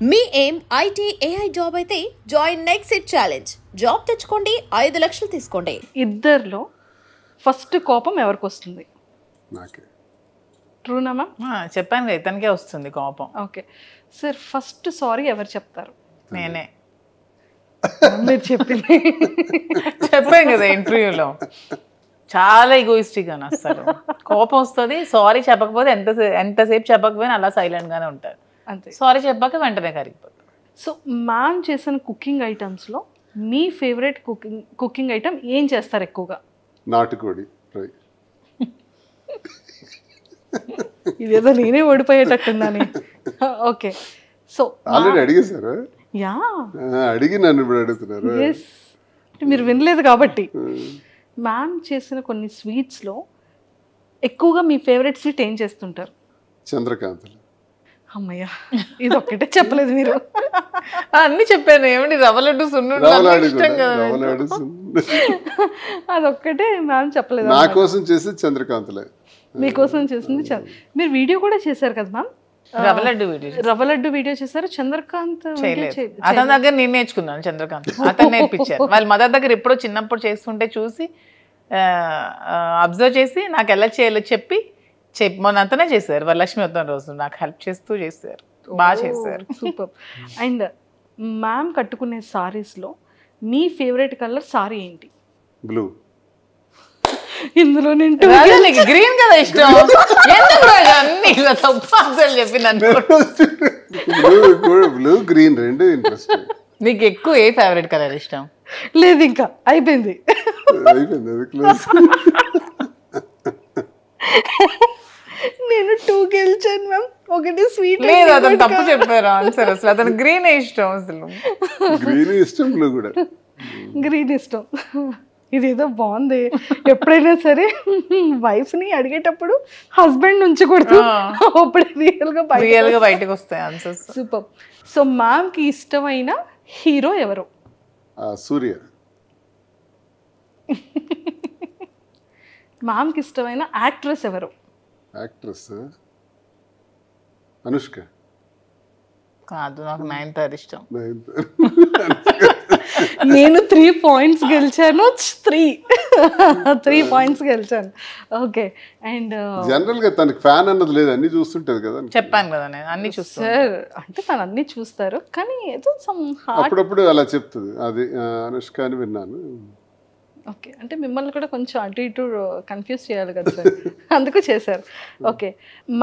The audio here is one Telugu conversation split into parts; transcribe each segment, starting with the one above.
మీ ఏం ఐటీ ఏఐ జాబ్ అయితే join next it challenge. Job తెచ్చుకోండి, 5 లక్షలు తీసుకోండి. ఇద్దరిలో ఫస్ట్ కోపం ఎవరికి వస్తుంది? నాకే. ట్రూనా మ్యామ్? చెప్పాను కదా, ఇతనికే వస్తుంది కోపం. ఓకే సార్, ఫస్ట్ సారీ ఎవరు చెప్తారు? నేనే మీరు చెప్పింది చెప్పాను కదా ఇంటర్వ్యూలో, చాలా ఈగోయిస్టిక్ అని వస్తారు. కోపం వస్తుంది, సారీ చెప్పకపోతే ఎంతసేపు చెప్పకపోయినా అలా సైలెంట్ గానే ఉంటారు. అంతే. సారీ చెప్పాక వెంటనే కరిగిపోతారు. సో మ్యామ్ చేసిన కుకింగ్ ఐటమ్స్లో మీ ఫేవరెట్ కుకింగ్ ఐటమ్ ఏం చేస్తారు ఎక్కువగా? నాటుకోడి ఫ్రై. ఇదేదో నేనే ఓడిపోయేటట్టుందని. ఓకే, సో ఆల్రెడీ అడిగేశారు. యా, అడిగి నన్ను ఇప్పుడు అడుగుతున్నారు. ఎస్, మీరు వినలేదు కాబట్టి. మ్యామ్ చేసిన కొన్ని స్వీట్స్లో ఎక్కువగా మీ ఫేవరెట్ స్వీట్ ఏం చేస్తుంటారు? చంద్రకాంతలు. అమ్మయ్య, ఇది ఒక్కటే చెప్పలేదు మీరు. అన్ని చెప్పాను. ఏమండి, రవ్వ లడ్డు ఇష్టం కదా. అదొక్కటే మ్యామ్ చెప్పలేదు. నా కోసం చేసి చంద్రకాంతలే. మీకోసం చేసింది. మీరు వీడియో కూడా చేశారు కదా మ్యామ్? రవ్వ లడ్డు వీడియో చేశారు. చంద్రకాంత్ అతని దగ్గర నేను నేర్చుకున్నాను. చంద్రకాంత్ అతను నేర్పించారు. వాళ్ళ మదర్ దగ్గర ఎప్పుడో చిన్నప్పుడు చేస్తుంటే చూసి అబ్జర్వ్ చేసి నాకు ఎలా చేయాలో చెప్పి మొన్న అంతనే చేశారు. వరలక్ష్మి వద్దాం రోజు నాకు హెల్ప్ చేస్తూ చేశారు. బాగా చేశారు. సూపర్. అండ్ మ్యామ్ కట్టుకునే సారీస్లో మీ ఫేవరెట్ కలర్ సారీ ఏంటి? బ్లూ. ఇందులో నేను గ్రీన్ కదా ఇష్టం. అన్ని తప్పు చెప్పినాను. బ్లూ గ్రీన్ రెండు ఇంట్రెస్ట్. నీకు ఎక్కువ ఏ ఫేవరెట్ కలర్ ఇష్టం? లేదు, ఇంకా అయిపోయింది. నేను 2 గెలిచాను మ్యామ్. ఒకటి స్వీట్. లేదు, అతను తప్పు చెప్పారు ఆన్సర్. అసలు అతను గ్రీన్ ఇష్టం. అసలు గ్రీన్ ఇష్టం, బ్లూ కూడా. గ్రీన్ ఇష్టం. ఇదేదో బాగుంది. ఎప్పుడైనా సరే వైఫ్ ని అడిగేటప్పుడు హస్బెండ్ నుంచి కొడుతూ అప్పుడు రియల్ గా బయటకు వస్తాయి ఆన్సర్స్. సూపర్. సో మ్యామ్ కి ఇష్టమైన హీరో ఎవరు? సూర్య. మ్యామ్ కి ఇష్టమైన యాక్ట్రెస్ ఎవరు? యాక్ట్రెస్ అనుష్క. కాదు, నాకు నయనతార ఇష్టం. నేను 3 పాయింట్స్ గెలిచాను. 3 పాయింట్స్ గెలిచాను. ఓకే. అండ్ జనరల్ గా తనకి ఫ్యాన్ అన్నది లేదు, అన్ని చూస్తుంటది కదా. చెప్పాను కదా, నేను అన్ని చూస్తాను సార్. అంటే తను అన్ని చూస్తారు, కానీ ఏదో అప్పుడప్పుడు అలా చెప్తుంది. అది అనుష్క అని విన్నాను. ఓకే, అంటే మిమ్మల్ని కూడా కొంచెం అటు ఇటు కన్ఫ్యూజ్ చేయాలి కదా సార్, అందుకు చేశారు. ఓకే,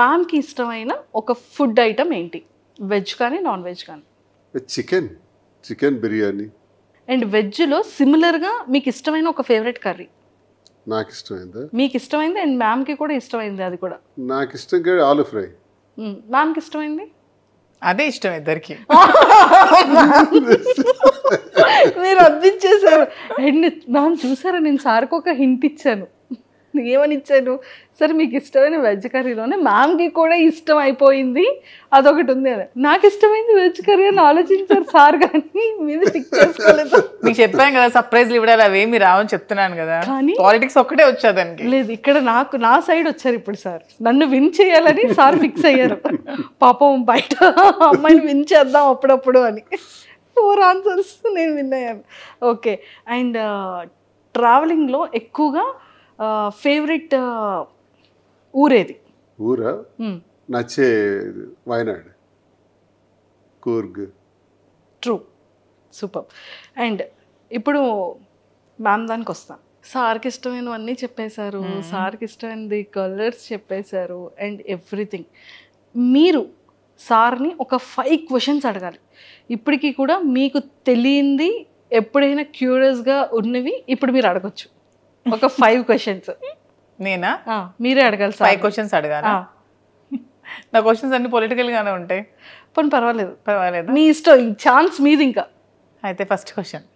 మ్యామ్కి ఇష్టమైన ఒక ఫుడ్ ఐటమ్ ఏంటి? వెజ్ కానీ నాన్ వెజ్ కానీ? చికెన్ బిర్యానీ. అండ్ వెజ్లో సిమిలర్గా మీకు ఇష్టమైన ఒక ఫేవరెట్ కర్రీ? నాకు ఇష్టమైంది, మీకు ఇష్టమైంది, అండ్ మ్యామ్కి కూడా ఇష్టమైంది. అది కూడా నాకు ఇష్టం. ఆలు ఫ్రై. మ్యామ్కి ఇష్టమైంది అదే ఇష్టం ఇద్దరికి. మీరు అందించేశారు. అండ్ మ్యామ్ చూసారా, నేను సార్కి ఒక హింట్ ఇచ్చాను. ఏమని ఇచ్చాను? సరే, మీకు ఇష్టమైన వెజ్ కర్రీలోనే మ్యామ్కి కూడా ఇష్టం అయిపోయింది అదొకటి ఉంది అని. నాకు ఇష్టమైంది వెజ్ కర్రీ అని ఆలోచించారు సార్, కానీ మీద పిక్ చేసుకోలేదు. మీకు చెప్పాను కదా, సర్ప్రైజ్లు ఇవ్వడాలి అవేమి రావని చెప్తున్నాను కదా. కానీ పాలిటిక్స్ ఒక్కటే వచ్చేదానికి లేదు. ఇక్కడ నా సైడ్ వచ్చారు ఇప్పుడు సార్. నన్ను విన్ చేయాలని సార్ ఫిక్స్ అయ్యారు. పాపం బయట అమ్మాయిని విన్ చేద్దాం అప్పుడప్పుడు అని. 4 ఆన్సర్స్ నేను విన్ అయ్యాను. ఓకే. అండ్ ట్రావెలింగ్లో ఎక్కువగా ఫేవరెట్ ఊరేది? ఊరా నచ్చే Wayanad, Coorg. True, super. And ఇప్పుడు మ్యామ్ దానికి వస్తాం. సార్కి ఇష్టమైనవన్నీ చెప్పేశారు, సార్కి ఇష్టమైనది కలర్స్ చెప్పేశారు అండ్ ఎవ్రీథింగ్. మీరు సార్ని ఒక 5 క్వశ్చన్స్ అడగాలి. ఇప్పటికీ కూడా మీకు తెలియంది, ఎప్పుడైనా క్యూరియస్గా ఉన్నవి ఇప్పుడు మీరు అడగచ్చు. ఒక 5 క్వశ్చన్స్. నేనా? మీరే అడగాలి. 5 క్వశ్చన్స్ అడగాలి. నా క్వశ్చన్స్ అన్ని పొలిటికల్ గానే ఉంటాయి. पण పర్వాలేదు, పర్వాలేదు, మీ ఇష్టం, ఛాన్స్ మీది. ఇంకా అయితే ఫస్ట్ క్వశ్చన్,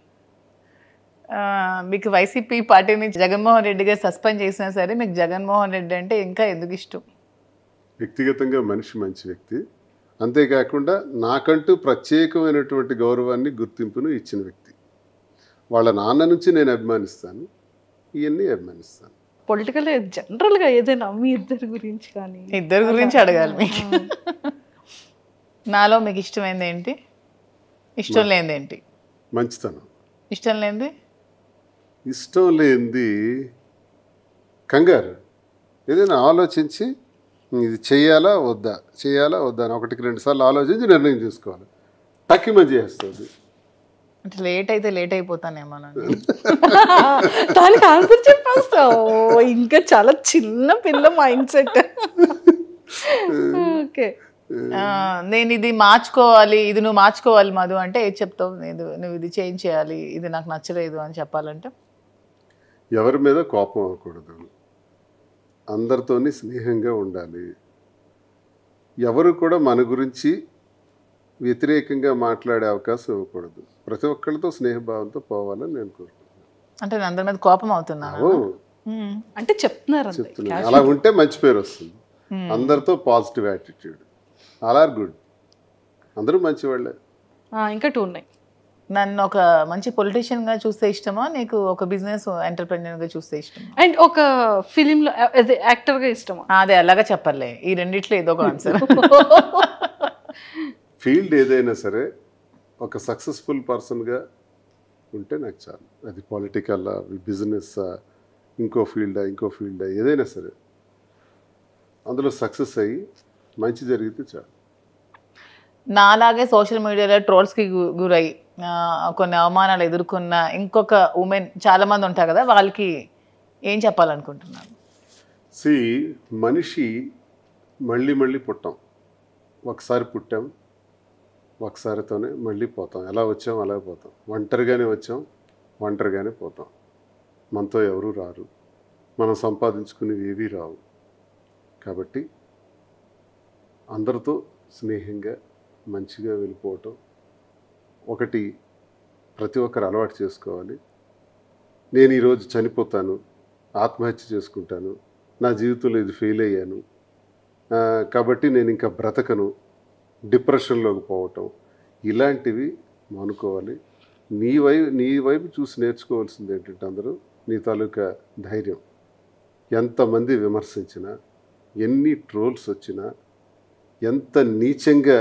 మీకు వైసీపీ పార్టీని జగన్మోహన్ రెడ్డి గారు సస్పెండ్ చేసినా సరే మీకు జగన్మోహన్ రెడ్డి అంటే ఇంకా ఎందుకు ఇష్టం? వ్యక్తిగతంగా మనిషి మంచి వ్యక్తి, అంతేకాకుండా నాకంటూ ప్రత్యేకమైనటువంటి గౌరవాన్ని, గుర్తింపును ఇచ్చిన వ్యక్తి. వాళ్ళ నాన్న నుంచి నేను అభిమానిస్తాను, ఇవన్నీ అభిమానిస్తాను. పొలిటికల్ జనరల్గా ఏదైనా మీ ఇద్దరి గురించి కానీ? ఇద్దరి గురించి అడగాలి మీకు. నాలో మీకు ఇష్టమైంది ఏంటి, ఇష్టం లేనిది ఏంటి? మంచితనం. ఇష్టం లేనిది? ఇష్టం లేనిది కంగారు. ఏదైనా ఆలోచించి ఇది చేయాలా వద్దా అని 1-2 సార్లు ఆలోచించి నిర్ణయం తీసుకోవాలి. టక్కిమని చేస్తుంది. అంటే లేట్ అయితే లేట్ అయిపోతానేమోనండి. దానికి ఆన్సర్ చెప్పేస్తావు. ఇంకా చాలా చిన్న పిల్ల మైండ్ సెట్. ఓకే, నేను ఇది మార్చుకోవాలి, ఇది నువ్వు మార్చుకోవాలి మధు అంటే ఏది చెప్తావు? నువ్వు ఇది చేంజ్ చేయాలి, ఇది నాకు నచ్చలేదు అని చెప్పాలంటే? ఎవరి మీద కోపం అవ్వకూడదు, అందరితోని స్నేహంగా ఉండాలి, ఎవరు కూడా మన గురించి వ్యతిరేకంగా మాట్లాడే అవకాశం ఇవ్వకూడదు, ప్రతి ఒక్కరితో స్నేహభావంతో పోవాలని నేను కోరుకుంటున్నాను. అంటే నేను అందరి మీద కోపం అవుతున్నాను అంటే చెప్తున్నారు. అలా ఉంటే మంచి పేరు వస్తుంది. అందరితో positive attitude, all are good, అందరూ మంచివాళ్ళే. ఇంకా 2 ఉన్నాయి. నన్ను ఒక మంచి పొలిటీషియన్ గా చూస్తే ఇష్టమా, నీకు ఒక బిజినెస్ ఎంటర్ప్రెన్యూర్ గా చూస్తే ఇష్టమా, అండ్ ఒక ఫిలిం లో యాక్టర్ గా ఇష్టమా? అదే అలాగా చెప్పలే, ఈ రెండిట్లో ఏదో ఒక ఆన్సర్. ఫీల్డ్ ఏదైనా సరే ఒక సక్సెస్ఫుల్ పర్సన్గా ఉంటే నాకు చాలు. అది పొలిటికల్, బిజినెస్, ఇంకో ఫీల్డా ఏదైనా సరే అందులో సక్సెస్ అయ్యి మంచి జరిగితే చాలు. నాలాగే సోషల్ మీడియాలో ట్రోల్స్కి గురై కొన్ని అవమానాలు ఎదుర్కొన్న ఇంకొక ఉమెన్ చాలా మంది ఉంటారు కదా, వాళ్ళకి ఏం చెప్పాలనుకుంటున్నాను? మనిషి మళ్ళీ పుట్టాం. ఒకసారి పుట్టాం, ఒకసారితోనే మళ్ళీ పోతాం. ఎలా వచ్చాం అలాగే పోతాం. ఒంటరిగానే వచ్చాం, ఒంటరిగానే పోతాం. మనతో ఎవరూ రారు, మనం సంపాదించుకునేవి ఏవీ రావు. కాబట్టి అందరితో స్నేహంగా మంచిగా వెళ్ళిపోవటం ఒకటి ప్రతి ఒక్కరు అలవాటు చేసుకోవాలి. నేను ఈరోజు చనిపోతాను, ఆత్మహత్య చేసుకుంటాను, నా జీవితంలో ఇది ఫెయిల్ అయ్యాను కాబట్టి నేను ఇంకా బ్రతకను, డిప్రెషన్లోకి పోవటం, ఇలాంటివి మానుకోవాలి. నీ వైపు చూసి నేర్చుకోవాల్సింది ఏంటంటే అందరూ నీ తాలూకా ధైర్యం. ఎంతమంది విమర్శించినా, ఎన్ని ట్రోల్స్ వచ్చినా, ఎంత నీచంగా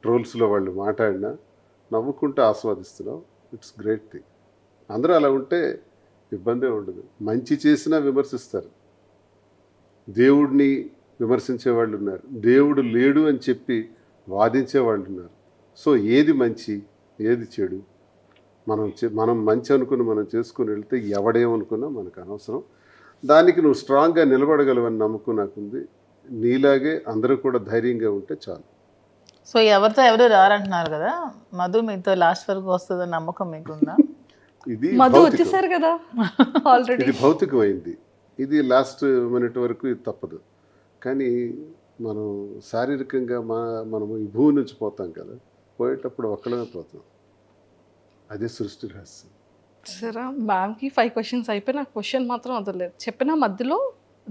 ట్రోల్స్లో వాళ్ళు మాట్లాడినా నవ్వుకుంటూ ఆస్వాదిస్తున్నావు. It's great thing. అందరూ అలా ఉంటే ఇబ్బందే ఉండదు. మంచి చేసినా విమర్శిస్తారు. దేవుడిని విమర్శించే వాళ్ళు ఉన్నారు, దేవుడు లేడు అని చెప్పి వాదించే వాళ్ళు ఉన్నారు. సో ఏది మంచి ఏది చెడు మనం మంచి అనుకుని మనం చేసుకుని వెళ్తే ఎవడేమనుకున్నా మనకు అనవసరం. దానికి నువ్వు స్ట్రాంగ్గా నిలబడగలవని నమ్మకం నాకుంది. నీలాగే అందరూ కూడా ధైర్యంగా ఉంటే చాలు. సో ఎవరితో ఎవరు రారంటున్నారు కదా, మధు మీతో లాస్ట్ వరకు వస్తుందని నమ్మకం మీకుందా? ఇది మధు వచ్చేసారు కదా ఆల్రెడీ. ఇది భౌతికమైంది. ఇది లాస్ట్ మినిట్ వరకు ఇది తప్పదు. కానీ మనం శారీరకంగా మనము ఈ భూమి నుంచి పోతాం కదా, పోయేటప్పుడు ఒక్కడమే పోతాం. అదే సృష్టి రహస్యం. సరే, మ్యామ్కి 5 క్వశ్చన్స్ అయిపోయి నాకు క్వశ్చన్ మాత్రం వదలలేదు. చెప్పిన మధ్యలో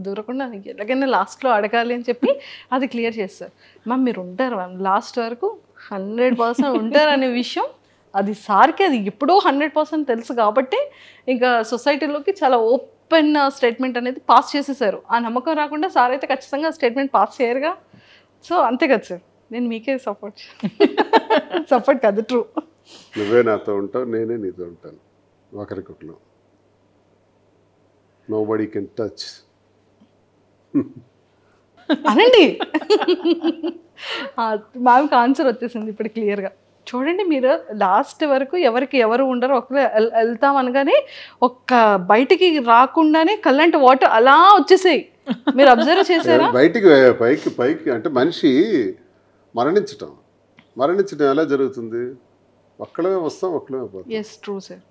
దూరకుండా ఎలాగైనా లాస్ట్లో అడగాలి అని చెప్పి అది క్లియర్ చేస్తారు. మ్యామ్ మీరు ఉంటారు మ్యామ్ లాస్ట్ వరకు 100% ఉంటారు అనే విషయం అది సార్కి అది ఎప్పుడో 100% తెలుసు కాబట్టి ఇంకా సొసైటీలోకి చాలా ఓపెన్ స్టేట్మెంట్ అనేది పాస్ చేసేసారు. ఆ నమ్మకం రాకుండా సార్ అయితే ఖచ్చితంగా స్టేట్మెంట్ పాస్ చేయరుగా. సో అంతే కదా సార్, నేను మీకే సపోర్ట్ కాదు, ట్రూ. నువ్వే నాతో ఉంటావు, నేనే నీతో ఉంటాను. ఒకరికొకరు. Nobody can touch. అనండి. మ్యామ్కి ఆన్సర్ వచ్చేసింది ఇప్పుడు క్లియర్గా. చూడండి, మీరు లాస్ట్ వరకు ఎవరికి ఎవరు ఉండరు, ఒకరు వెళ్తాం అనగానే ఒక్క బయటికి రాకుండానే కల్లంటి వాటర్ అలా వచ్చేసాయి. మీరు అబ్జర్వ్ చేశారా? బయటికి పైకి అంటే మనిషి మరణించటం ఎలా జరుగుతుంది? ఒక్కడమే వస్తాం, ఒక్కడమే పోతాం. Yes, true sir.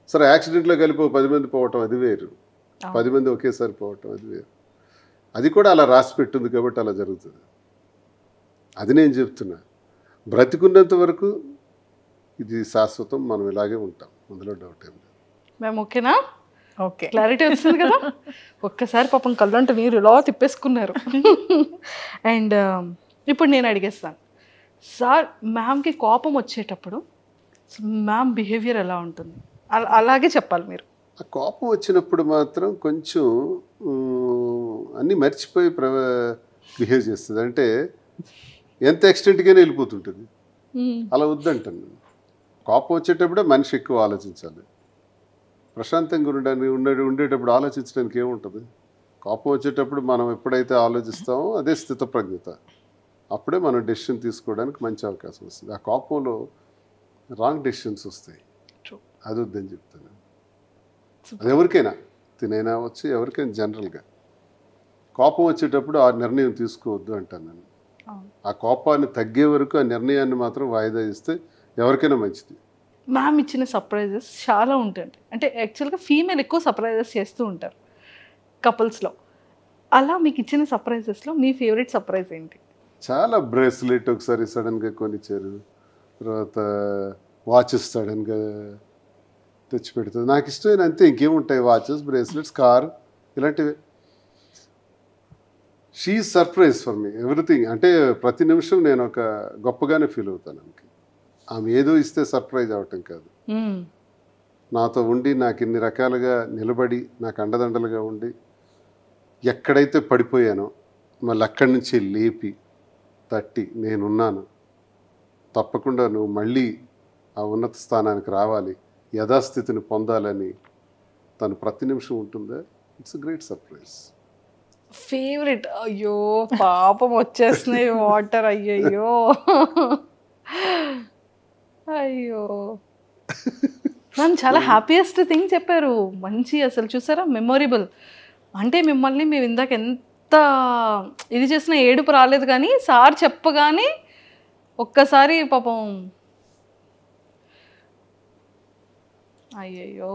సరే, యాక్సిడెంట్లో కలిపి 10 మంది పోవటం అది వేరు, 10 మంది ఒకేసారి పోవటం అది వేరు. అది కూడా అలా రాసి పెట్టింది కాబట్టి అలా జరుగుతుంది. అది నేను చెప్తున్నా. బ్రతికున్నంత వరకు ఇది శాశ్వతం, మనం ఇలాగే ఉంటాం, అందులో డౌట్ ఏం లేదు. మేము ఓకేనా? ఓకే, క్లారిటీ వచ్చింది కదా. ఒక్కసారి పాపం కళ్ళంటే మీరు ఇలా తిప్పేసుకున్నారు. అండ్ ఇప్పుడు నేను అడిగేస్తాను సార్, మ్యామ్కి కోపం వచ్చేటప్పుడు మ్యామ్ బిహేవియర్ ఎలా ఉంటుంది? అలాగే చెప్పాలి మీరు. ఆ కోపం వచ్చినప్పుడు మాత్రం కొంచెం అన్నీ మర్చిపోయి బిహేవ్ చేస్తుంది. అంటే ఎంత ఎక్స్టెంట్గానే వెళ్ళిపోతుంటుంది. అలా వద్దంటాను నేను. కోపం వచ్చేటప్పుడే మనిషి ఎక్కువ ఆలోచించాలి. ప్రశాంతంగా ఉండేటప్పుడు ఆలోచించడానికి ఏముంటుంది? కోపం వచ్చేటప్పుడు మనం ఎప్పుడైతే ఆలోచిస్తామో అదే స్థితప్రజ్ఞత. అప్పుడే మనం డెసిషన్ తీసుకోవడానికి మంచి అవకాశం వస్తుంది. ఆ కోపంలో రాంగ్ డెసిషన్స్ వస్తాయి. అది వద్దని చెప్తాను. అది ఎవరికైనా తినైనా వచ్చి ఎవరికైనా జనరల్గా కోపం వచ్చేటప్పుడు ఆ నిర్ణయం తీసుకోవద్దు అంటాను నేను. ఆ కోపాన్ని తగ్గే వరకు ఆ నిర్ణయాన్ని మాత్రం వాయిదా ఇస్తే ఎవరికైనా మంచిది. మ్యామ్ ఇచ్చిన సర్ప్రైజెస్ చాలా ఉంటాయి. అంటే యాక్చువల్గా ఫీమేల్ ఎక్కువ సర్ప్రైజెస్ చేస్తూ ఉంటారు కపుల్స్లో. అలా మీకు ఇచ్చిన సర్ప్రైజెస్లో మీ ఫేవరెట్ సర్ప్రైజ్ ఏంటి? చాలా బ్రేస్లెట్ ఒకసారి సడన్గా కొనిచ్చారు, తర్వాత వాచెస్ సడన్గా తెచ్చి పెడుతుంది. నాకు ఇష్టమైన అంతే, ఇంకేముంటాయి? వాచెస్, బ్రేస్లెట్స్, కార్, ఇలాంటివి. She surprise for me everything. అంటే ప్రతి నిమిషం నేను ఒక గొప్పగానే ఫీల్ అవుతాను. ఆమె ఏదో ఇస్తే సర్ప్రైజ్ అవటం కాదు, నాతో ఉండి నాకు ఇన్ని రకాలుగా నిలబడి నాకు అండదండలుగా ఉండి ఎక్కడైతే పడిపోయానో మళ్ళీ అక్కడి నుంచి లేపి తట్టి నేనున్నాను, తప్పకుండా నువ్వు మళ్ళీ ఆ ఉన్నత స్థానానికి రావాలి, యథాస్థితిని పొందాలని తను ప్రతి నిమిషం ఉంటుందా. It's great surprise. ఫేవరెట్? అయ్యో పాపం వచ్చేస్తున్నాయి వాటర్. అయ్యయ్యో అయ్యో మ్యామ్ చాలా హ్యాపీయెస్ట్ థింగ్ చెప్పారు. మంచి అసలు చూసారా మెమొరబుల్. అంటే మిమ్మల్ని మేము ఇందాక ఎంత ఇది చేసిన ఏడుపు రాలేదు, కానీ సార్ చెప్పగానే ఒక్కసారి పాపం అయ్యయ్యో.